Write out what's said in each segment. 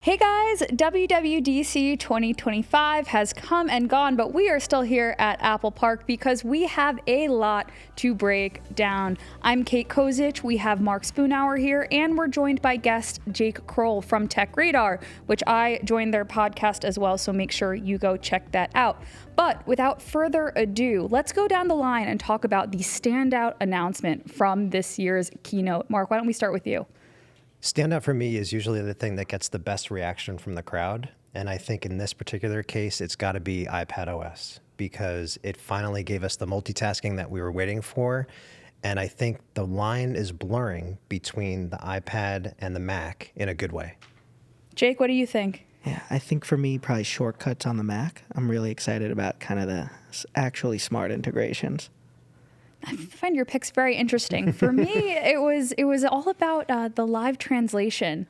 Hey guys, WWDC 2025 has come and gone, but we are still here at Apple Park because we have a lot to break down. I'm Kate Kozich, we have Mark Spoonhour here, and we're joined by guest Jake Krol from TechRadar, which I joined their podcast as well, so make sure you go check that out. But without further ado, let's go down the line and talk about the standout announcement from this year's keynote. Mark, why don't we start with you? Standout for me is usually the thing that gets the best reaction from the crowd. And I think in this particular case, it's got to be iPadOS because it finally gave us the multitasking that we were waiting for. And I think the line is blurring between the iPad and the Mac in a good way. Jake, what do you think? Yeah, I think for me, probably shortcuts on the Mac. I'm really excited about kind of the actually smart integrations. I find your picks very interesting. For me, it was all about the live translation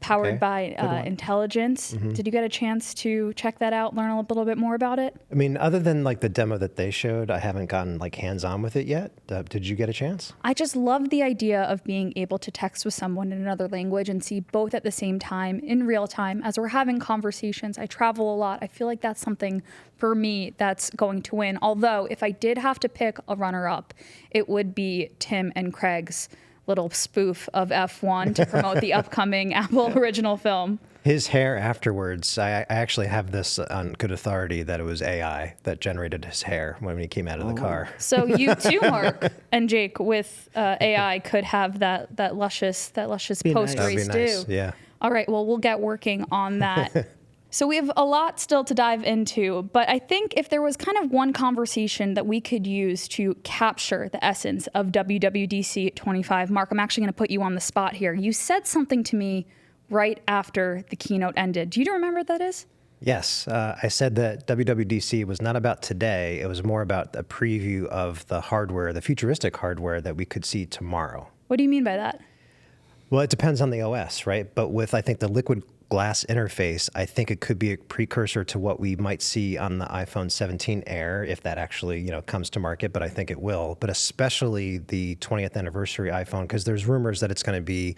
powered by intelligence. Mm-hmm. Did you get a chance to check that out, learn a little bit more about it? I mean, other than like the demo that they showed, I haven't gotten like hands-on with it yet. Did you get a chance? I just love the idea of being able to text with someone in another language and see both at the same time in real time as we're having conversations. I travel a lot. I feel like that's something for me that's going to win. Although if I did have to pick a runner-up, it would be Tim and Craig's little spoof of F1 to promote the upcoming Apple original film. His hair afterwards, I actually have this on good authority that it was AI that generated his hair when he came out of the car. So you too, Mark and Jake, with AI could have that luscious post-race That'd be nice. do. Yeah. All right, well, we'll get working on that. So we have a lot still to dive into, but I think if there was kind of one conversation that we could use to capture the essence of WWDC 25, Mark, I'm actually going to put you on the spot here. You said something to me right after the keynote ended. Do you remember what that is? Yes, I said that WWDC was not about today. It was more about a preview of the hardware, the futuristic hardware that we could see tomorrow. What do you mean by that? Well, it depends on the OS, right? But with, I think, the liquid glass interface, I think it could be a precursor to what we might see on the iPhone 17 Air, if that actually, comes to market, but I think it will. But especially the 20th anniversary iPhone, because there's rumors that it's going to be,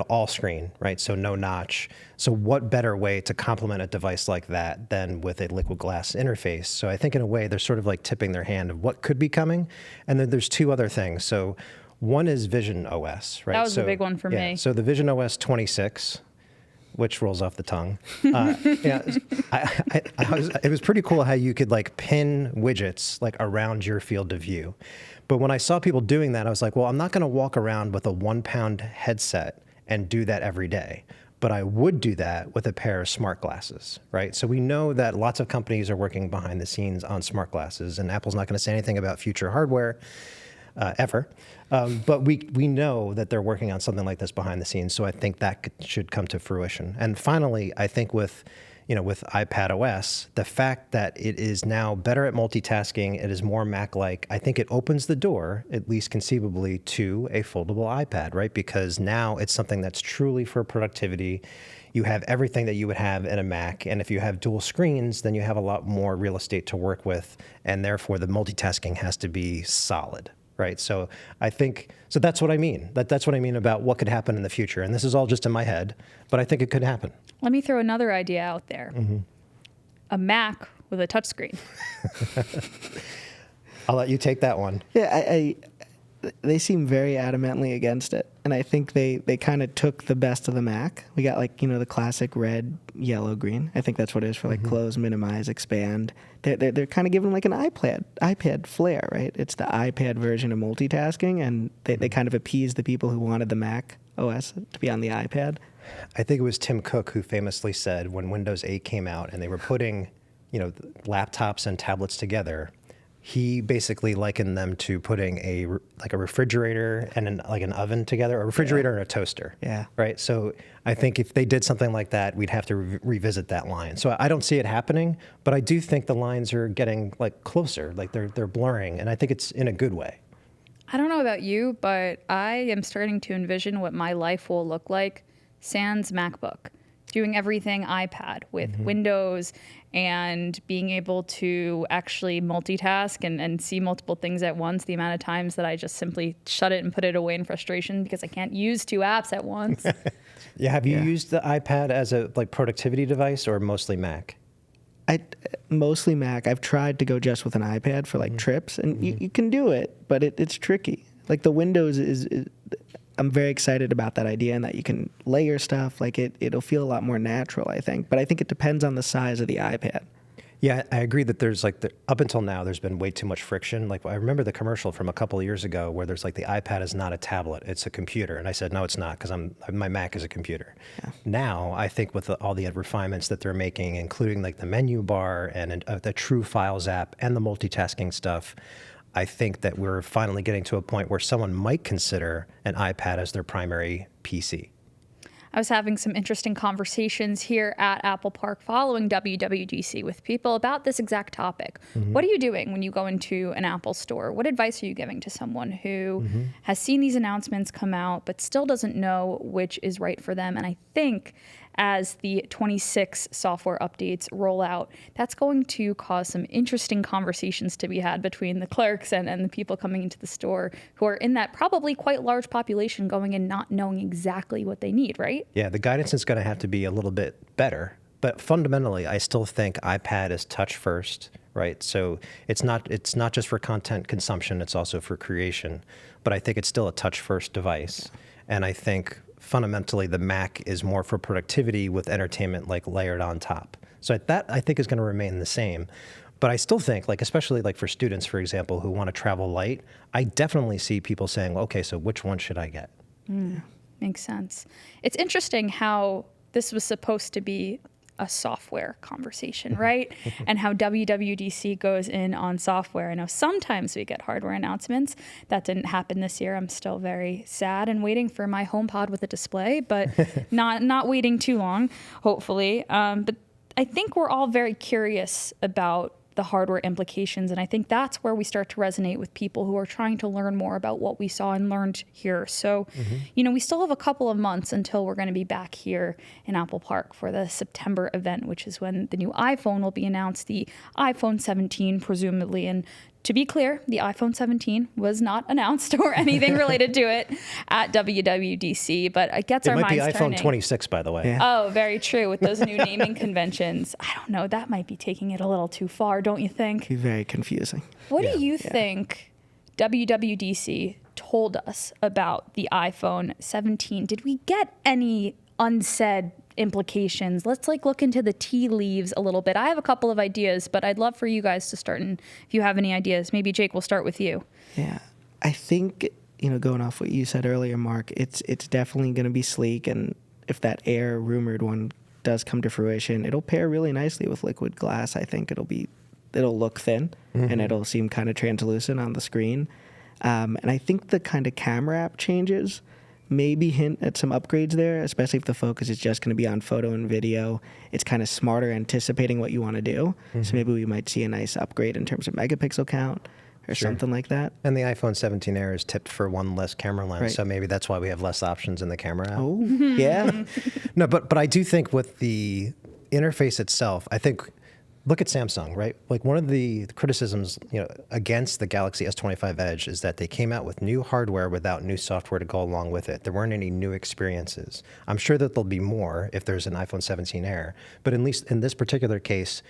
all screen, right? So no notch. So what better way to complement a device like that than with a liquid glass interface? So I think in a way, they're sort of like tipping their hand of what could be coming. And then there's two other things. So one is Vision OS, right? That was the big one for me. So the Vision OS 26, which rolls off the tongue. It was pretty cool how you could like pin widgets like around your field of view. But when I saw people doing that, I was like, well, I'm not going to walk around with a 1-pound headset and do that every day. But I would do that with a pair of smart glasses, right? So we know that lots of companies are working behind the scenes on smart glasses, and Apple's not going to say anything about future hardware ever. But we know that they're working on something like this behind the scenes, so I think that should come to fruition. And finally, I think with iPadOS, the fact that it is now better at multitasking, it is more Mac-like, I think it opens the door, at least conceivably, to a foldable iPad, right? Because now it's something that's truly for productivity. You have everything that you would have in a Mac, and if you have dual screens, then you have a lot more real estate to work with, and therefore the multitasking has to be solid. Right. So I think, so that's what I mean. That's what I mean about what could happen in the future. And this is all just in my head, but I think it could happen. Let me throw another idea out there. Mm-hmm. A Mac with a touchscreen. I'll let you take that one. Yeah, they seem very adamantly against it. And I think they kind of took the best of the Mac. We got the classic red, yellow, green. I think that's what it is for close, minimize, expand. They're kind of giving like an iPad flair, right? It's the iPad version of multitasking, and they kind of appease the people who wanted the Mac OS to be on the iPad. I think it was Tim Cook who famously said when Windows 8 came out and they were putting, laptops and tablets together, he basically likened them to putting a refrigerator and an oven together, a refrigerator and a toaster. Yeah. Right. So I think if they did something like that, we'd have to revisit that line. So I don't see it happening, but I do think the lines are getting closer, they're blurring, and I think it's in a good way. I don't know about you, but I am starting to envision what my life will look like sans MacBook. Doing everything iPad with Windows and being able to actually multitask and see multiple things at once. The amount of times that I just simply shut it and put it away in frustration because I can't use two apps at once. Yeah. Have you Yeah. used the iPad as a like productivity device or mostly Mac? I mostly Mac. I've tried to go just with an iPad for like trips, and you can do it, but it's tricky. Like the Windows is I'm very excited about that idea and that you can layer stuff. Like it'll feel a lot more natural, I think. But I think it depends on the size of the iPad. Yeah, I agree that there's like up until now, there's been way too much friction. Like I remember the commercial from a couple of years ago where there's like the iPad is not a tablet, it's a computer. And I said, no, it's not, because my Mac is a computer. Yeah. Now, I think with all the refinements that they're making, including like the menu bar and the True Files app and the multitasking stuff, I think that we're finally getting to a point where someone might consider an iPad as their primary PC. I was having some interesting conversations here at Apple Park following WWDC with people about this exact topic. What are you doing when you go into an Apple store? What advice are you giving to someone who has seen these announcements come out but still doesn't know which is right for them? And I think as the 26 software updates roll out, that's going to cause some interesting conversations to be had between the clerks and the people coming into the store who are in that probably quite large population going in not knowing exactly what they need, right? Yeah, the guidance is going to have to be a little bit better. But fundamentally, I still think iPad is touch first, right? So it's not just for content consumption, it's also for creation. But I think it's still a touch first device. And I think fundamentally the Mac is more for productivity with entertainment like layered on top. So that I think is going to remain the same. But I still think, like especially like for students, for example, who want to travel light, I definitely see people saying, okay, so which one should I get? Makes sense. It's interesting how this was supposed to be a software conversation, right? And how WWDC goes in on software. I know sometimes we get hardware announcements. That didn't happen this year. I'm still very sad and waiting for my HomePod with a display, but not waiting too long, hopefully. But I think we're all very curious about the hardware implications. And I think that's where we start to resonate with people who are trying to learn more about what we saw and learned here. So, we still have a couple of months until we're going to be back here in Apple Park for the September event, which is when the new iPhone will be announced, the iPhone 17, presumably. And to be clear, the iPhone 17 was not announced or anything related to it at WWDC, but it gets our minds turning. It might be iPhone 26, by the way. Yeah. Oh, very true. With those new naming conventions. I don't know. That might be taking it a little too far, don't you think? Be very confusing. What do you think WWDC told us about the iPhone 17? Did we get any unsaid implications? Let's look into the tea leaves a little bit. I have a couple of ideas, but I'd love for you guys to start. And if you have any ideas, maybe Jake, we'll start with you. Yeah, I think going off what you said earlier, Mark, it's definitely going to be sleek, and if that Air rumored one does come to fruition, it'll pair really nicely with liquid glass. I think it'll look thin and it'll seem kind of translucent on the screen. And I think the kind of camera app changes maybe hint at some upgrades there, especially if the focus is just going to be on photo and video. It's kind of smarter anticipating what you want to do. So maybe we might see a nice upgrade in terms of megapixel count or something like that. And the iPhone 17 Air is tipped for one less camera lens, Right. so maybe that's why we have less options in the camera app. Oh, yeah. No, but I do think with the interface itself, I think look at Samsung, right? Like one of the criticisms, against the Galaxy S25 Edge is that they came out with new hardware without new software to go along with it. There weren't any new experiences. I'm sure that there'll be more if there's an iPhone 17 Air, but at least in this particular case,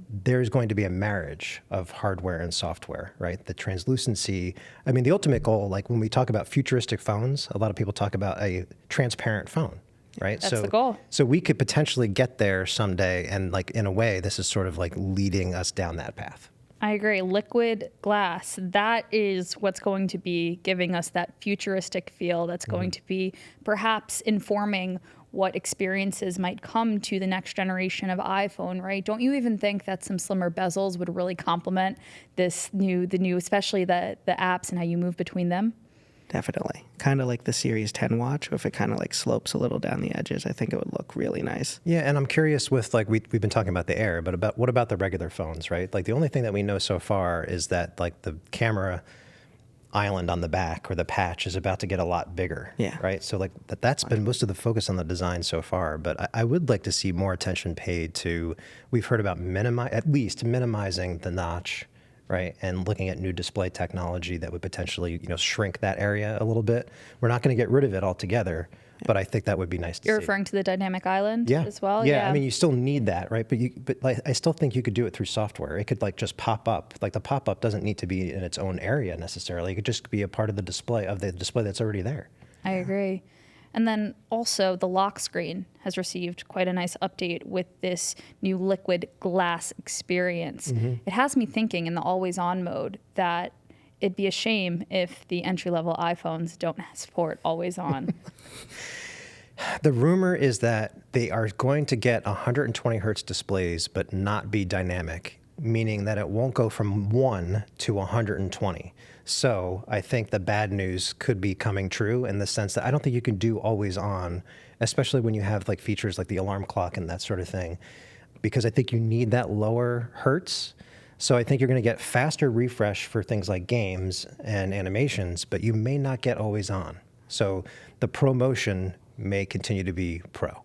there's going to be a marriage of hardware and software, right? The translucency. I mean, the ultimate goal, like when we talk about futuristic phones, a lot of people talk about a transparent phone. Right. That's the goal. So we could potentially get there someday. And like, in a way, this is sort of like leading us down that path. I agree. Liquid glass, that is what's going to be giving us that futuristic feel. That's going to be perhaps informing what experiences might come to the next generation of iPhone, right? Don't you even think that some slimmer bezels would really complement the new, especially the apps and how you move between them? Definitely. Kind of like the Series 10 watch, if it kind of like slopes a little down the edges, I think it would look really nice. Yeah, and I'm curious with like we've been talking about the Air, but what about the regular phones, right? Like the only thing that we know so far is that like the camera island on the back or the patch is about to get a lot bigger. Yeah. Right. So like that's been most of the focus on the design so far. But I would like to see more attention paid to. We've heard about at least minimizing the notch. Right, and looking at new display technology that would potentially, shrink that area a little bit. We're not going to get rid of it altogether, but I think that would be nice to You're see. referring to the dynamic island as well? Yeah, I mean, you still need that, right? But like, I still think you could do it through software. It could like just pop up. Like the pop-up doesn't need to be in its own area necessarily. It could just be a part of the display that's already there. I agree. And then also the lock screen has received quite a nice update with this new liquid glass experience. It has me thinking in the always on mode that it'd be a shame if the entry-level iPhones don't support always on. The rumor is that they are going to get 120 hertz displays, but not be dynamic, meaning that it won't go from 1 to 120. So I think the bad news could be coming true in the sense that I don't think you can do always on, especially when you have like features like the alarm clock and that sort of thing, because I think you need that lower hertz. So I think you're going to get faster refresh for things like games and animations, but you may not get always on. So the ProMotion may continue to be Pro.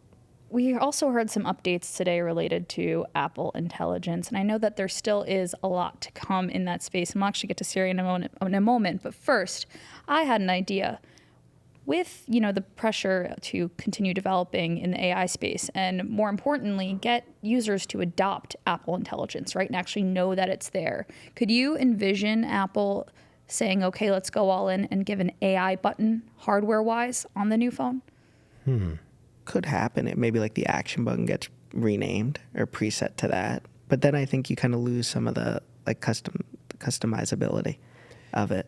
We also heard some updates today related to Apple Intelligence, and I know that there still is a lot to come in that space. And we'll actually get to Siri in a moment. But first, I had an idea. With the pressure to continue developing in the AI space, and more importantly, get users to adopt Apple Intelligence, right, and actually know that it's there. Could you envision Apple saying, "Okay, let's go all in and give an AI button, hardware-wise, on the new phone"? Could happen. It maybe like the action button gets renamed or preset to that. But then I think you kind of lose some of the like customizability of it.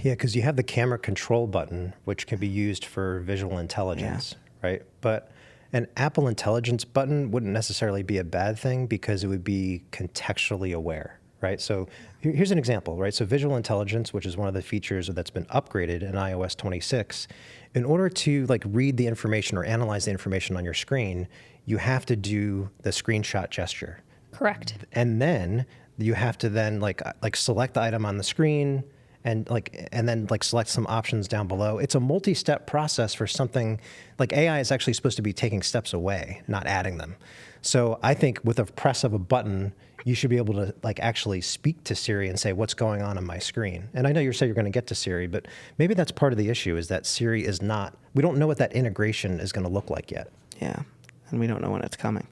Yeah, because you have the camera control button, which can be used for visual intelligence, right? But an Apple Intelligence button wouldn't necessarily be a bad thing because it would be contextually aware, right? So here's an example, right? So visual intelligence, which is one of the features that's been upgraded in iOS 26, in order to like read the information or analyze the information on your screen, you have to do the screenshot gesture. Correct. And then you have to then like select the item on the screen and then select some options down below. It's a multi-step process for something like AI is actually supposed to be taking steps away, not adding them. So I think with a press of a button, you should be able to like actually speak to Siri and say, what's going on my screen? And I know you said you're going to get to Siri, but maybe that's part of the issue is that Siri is not, we don't know what that integration is going to look like yet. Yeah, and we don't know when it's coming.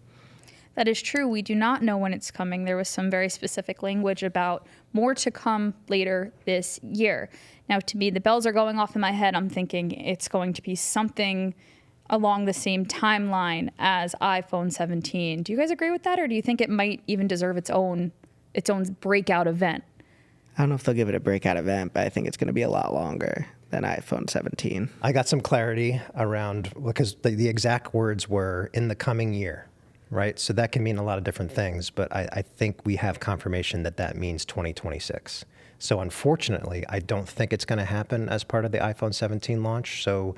That is true. We do not know when it's coming. There was some very specific language about more to come later this year. Now, to me, the bells are going off in my head. I'm thinking it's going to be something along the same timeline as iPhone 17. Do you guys agree with that, or do you think it might even deserve its own breakout event? I don't know if they'll give it a breakout event, but I think it's going to be a lot longer than iPhone 17. I got some clarity around, because the exact words were in the coming year. Right? So that can mean a lot of different things, but I think we have confirmation that that means 2026. So unfortunately, I don't think it's going to happen as part of the iPhone 17 launch. So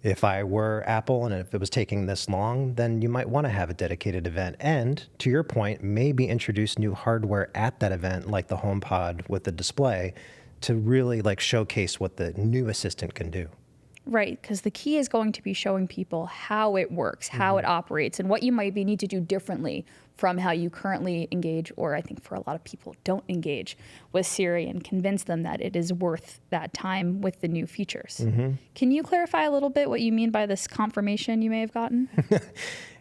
if I were Apple and if it was taking this long, then you might want to have a dedicated event. And to your point, maybe introduce new hardware at that event, like the HomePod with the display, to really like showcase what the new assistant can do. Right, because the key is going to be showing people how it works, how it operates, and what you might need to do differently from how you currently engage, or I think for a lot of people don't engage with Siri, and convince them that it is worth that time with the new features. Can you clarify a little bit what you mean by this confirmation you may have gotten?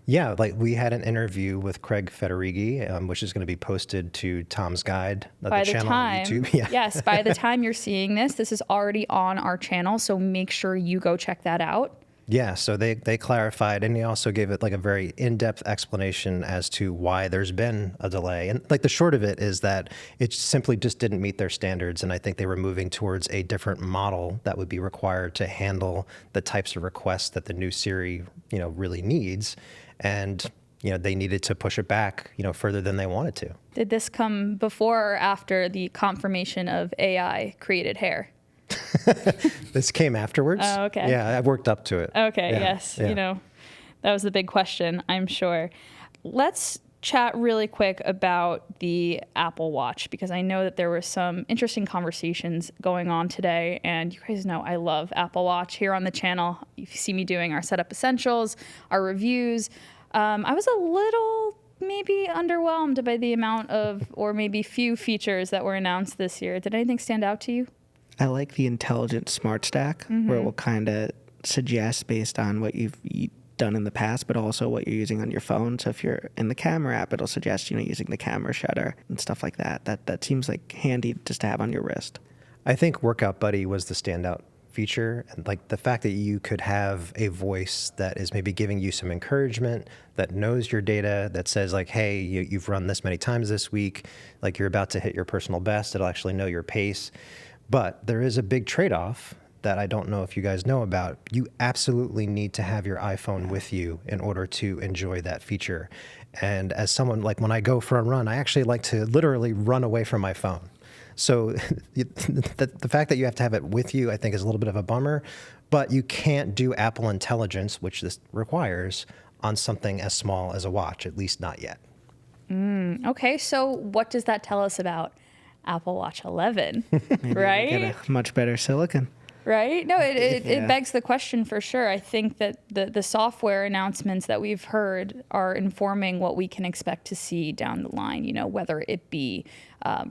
Yeah, like we had an interview with Craig Federighi, which is going to be posted to Tom's Guide, the channel on YouTube. Yeah. Yes, by the time you're seeing this is already on our channel, so make sure you go check that out. Yeah, so they clarified, and they also gave it like a very in-depth explanation as to why there's been a delay. And like the short of it is that it simply just didn't meet their standards, and I think they were moving towards a different model that would be required to handle the types of requests that the new Siri, really needs. And, they needed to push it back, further than they wanted to. Did this come before or after the confirmation of AI created hair? This came afterwards. Oh, okay. Yeah, I worked up to it. Okay, yeah, yes. Yeah. That was the big question, I'm sure. Let's chat really quick about the Apple Watch, because I know that there were some interesting conversations going on today, and you guys know I love Apple Watch here on the channel. You see me doing our setup essentials, our reviews. I was a little maybe underwhelmed by the amount of, or maybe few features that were announced this year. Did anything stand out to you? I like the intelligent smart stack, where it will kind of suggest based on what you've done in the past, but also what you're using on your phone. So if you're in the camera app, it'll suggest, using the camera shutter and stuff like that. That seems like handy just to have on your wrist. I think Workout Buddy was the standout feature, and like the fact that you could have a voice that is maybe giving you some encouragement, that knows your data, that says like, hey, you've run this many times this week, like you're about to hit your personal best. It'll actually know your pace. But there is a big trade-off that I don't know if you guys know about. You absolutely need to have your iPhone with you in order to enjoy that feature. And as someone, like when I go for a run, I actually like to literally run away from my phone. So the fact that you have to have it with you, I think, is a little bit of a bummer. But you can't do Apple Intelligence, which this requires, on something as small as a watch, at least not yet. Okay, so what does that tell us about Apple Watch 11, right? Get a much better silicon. Right? No, it begs the question for sure. I think that the software announcements that we've heard are informing what we can expect to see down the line, whether it be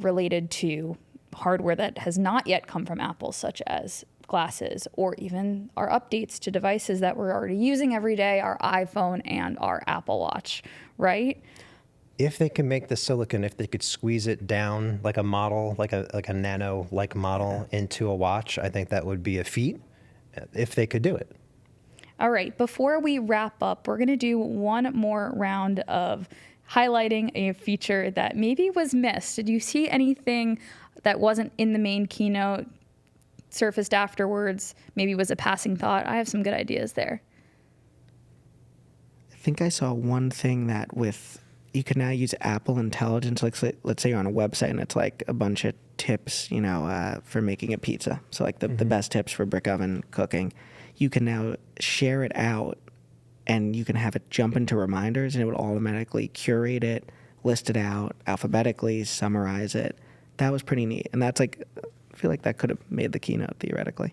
related to hardware that has not yet come from Apple, such as glasses, or even our updates to devices that we're already using every day, our iPhone and our Apple Watch, right? If they can make the silicon, if they could squeeze it down like a model, like a nano-like model into a watch, I think that would be a feat if they could do it. All right, before we wrap up, we're going to do one more round of highlighting a feature that maybe was missed. Did you see anything that wasn't in the main keynote, surfaced afterwards, maybe was a passing thought? I have some good ideas there. I think I saw one thing that you can now use Apple Intelligence. Like, let's say you're on a website and it's like a bunch of tips, for making a pizza. So like the best tips for brick oven cooking. You can now share it out and you can have it jump into reminders and it would automatically curate it, list it out alphabetically, summarize it. That was pretty neat. And that's like, I feel like that could have made the keynote theoretically.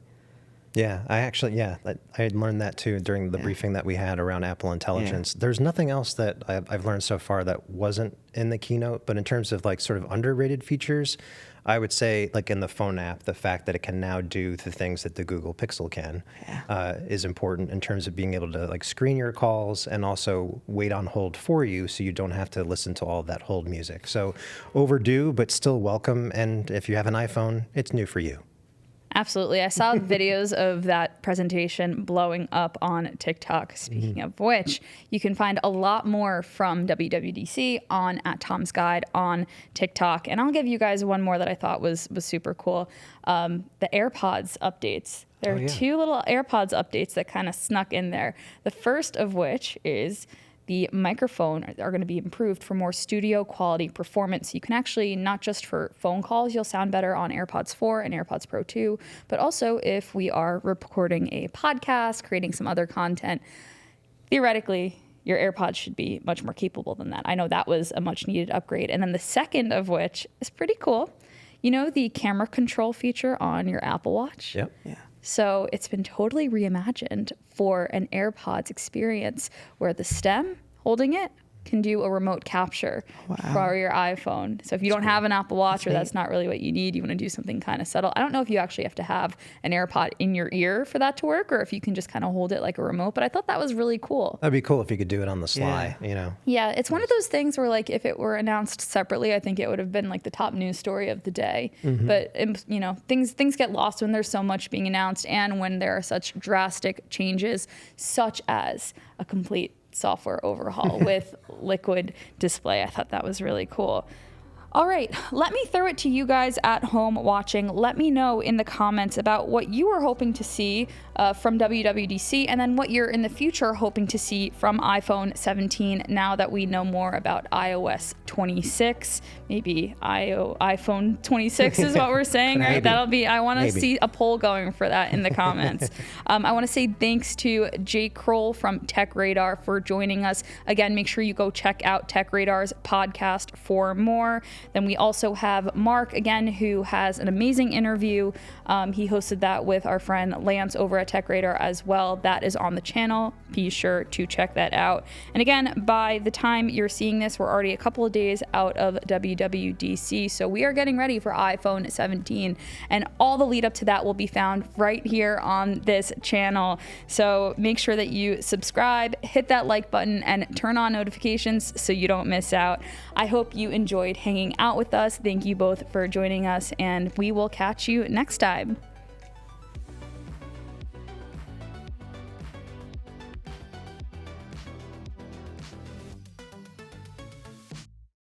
Yeah, I had learned that too during the briefing that we had around Apple Intelligence. Yeah. There's nothing else that I've learned so far that wasn't in the keynote, but in terms of like sort of underrated features, I would say like in the phone app, the fact that it can now do the things that the Google Pixel can is important in terms of being able to like screen your calls and also wait on hold for you so you don't have to listen to all of that hold music. So overdue, but still welcome. And if you have an iPhone, it's new for you. Absolutely. I saw videos of that presentation blowing up on TikTok. Speaking of which, you can find a lot more from WWDC on @TomsGuide on TikTok. And I'll give you guys one more that I thought was super cool. The AirPods updates. There are two little AirPods updates that kind of snuck in there. The first of which is the microphone are going to be improved for more studio quality performance. You can actually, not just for phone calls, you'll sound better on AirPods 4 and AirPods Pro 2, but also if we are recording a podcast, creating some other content, theoretically, your AirPods should be much more capable than that. I know that was a much needed upgrade. And then the second of which is pretty cool. The camera control feature on your Apple Watch? Yep. Yeah. So it's been totally reimagined for an AirPods experience where the stem holding it can do a remote capture for your iPhone. So if you don't have an Apple Watch or that's not really what you need, you want to do something kind of subtle. I don't know if you actually have to have an AirPod in your ear for that to work or if you can just kind of hold it like a remote. But I thought that was really cool. That'd be cool if you could do it on the sly, Yeah, it's one of those things where like if it were announced separately, I think it would have been like the top news story of the day. But things get lost when there's so much being announced and when there are such drastic changes, such as a complete software overhaul with liquid display. I thought that was really cool. All right, let me throw it to you guys at home watching. Let me know in the comments about what you were hoping to see from WWDC and then what you're in the future hoping to see from iPhone 17 now that we know more about iOS 26. Maybe iPhone 26 is what we're saying, right? That'll be, I want to see a poll going for that in the comments. I want to say thanks to Jake Krol from TechRadar for joining us. Again, make sure you go check out TechRadar's podcast for more. Then we also have Mark, again, who has an amazing interview. He hosted that with our friend Lance over at at TechRadar as well. That is on the channel. Be sure to check that out. And again, by the time you're seeing this, we're already a couple of days out of WWDC. So we are getting ready for iPhone 17, and all the lead up to that will be found right here on this channel. So make sure that you subscribe, hit that like button, and turn on notifications so you don't miss out. I hope you enjoyed hanging out with us. Thank you both for joining us, and we will catch you next time.